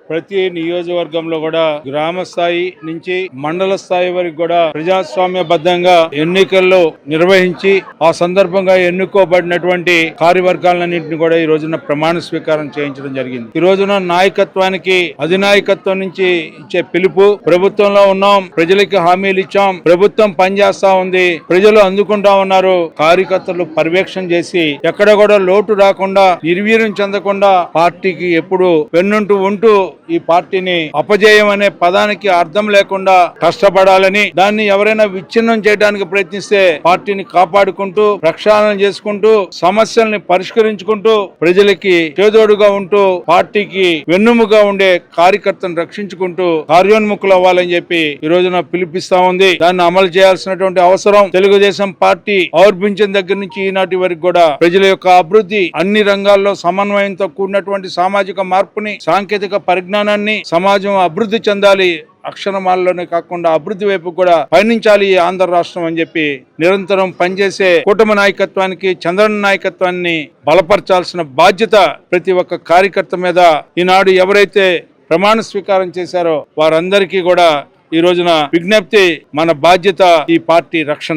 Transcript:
ప్రతి నియోజకవర్గంలో కూడా గ్రామ స్థాయి నుంచి మండల స్థాయి వరకు కూడా ప్రజాస్వామ్యబద్ధంగా ఎన్నికల్లో నిర్వహించి ఆ సందర్భంగా ఎన్నుకోబడినటువంటి కార్యవర్గాలన్నింటినీ కూడా ఈ రోజున ప్రమాణ స్వీకారం చేయించడం జరిగింది. ఈ రోజున నాయకత్వానికి అధినాయకత్వం నుంచి ఇచ్చే పిలుపు, ప్రభుత్వంలో ఉన్నాం, ప్రజలకి హామీలు ఇచ్చాం, ప్రభుత్వం పనిచేస్తా ఉంది, ప్రజలు అందుకుంటా ఉన్నారు, కార్యకర్తలు పర్యవేక్షణ చేసి ఎక్కడ కూడా లోటు రాకుండా నిర్వీర్యం చెందకుండా పార్టీకి ఎప్పుడు వెన్నుంటూ ఉంటూ ఈ పార్టీని అపజయం అనే పదానికి అర్థం లేకుండా కష్టపడాలని, దాన్ని ఎవరైనా విచ్ఛిన్నం చేయడానికి ప్రయత్నిస్తే పార్టీని కాపాడుకుంటూ ప్రక్షాళన చేసుకుంటూ సమస్యల్ని పరిష్కరించుకుంటూ ప్రజలకి చేదోడుగా ఉంటూ పార్టీకి వెన్నుముగా ఉండే కార్యకర్తను రక్షించుకుంటూ కార్యోన్ముఖులు అవ్వాలని చెప్పి ఈ రోజున పిలిపిస్తా ఉంది. దాన్ని అమలు చేయాల్సినటువంటి అవసరం తెలుగుదేశం పార్టీ ఆవిర్భించిన దగ్గర నుంచి ఈనాటి వరకు కూడా ప్రజల యొక్క అభివృద్ధి, అన్ని రంగాల్లో సమన్వయంతో కూడినటువంటి సామాజిక మార్పుని, సాంకేతిక పరిజ్ఞానాన్ని, సమాజం అభివృద్ధి చెందాలి, అక్షరమాలలోనే కాకుండా అభివృద్ధి వైపు కూడా పయనించాలి ఈ ఆంధ్ర రాష్ట్రం అని చెప్పి నిరంతరం పనిచేసే కూటమి నాయకత్వానికి, చంద్రన్న నాయకత్వాన్ని బలపరచాల్సిన బాధ్యత ప్రతి ఒక్క కార్యకర్త మీద ఈనాడు ఎవరైతే ప్రమాణ స్వీకారం చేశారో వారందరికీ కూడా ఈ రోజున విజ్ఞప్తి, మన బాధ్యత ఈ పార్టీ రక్షణ.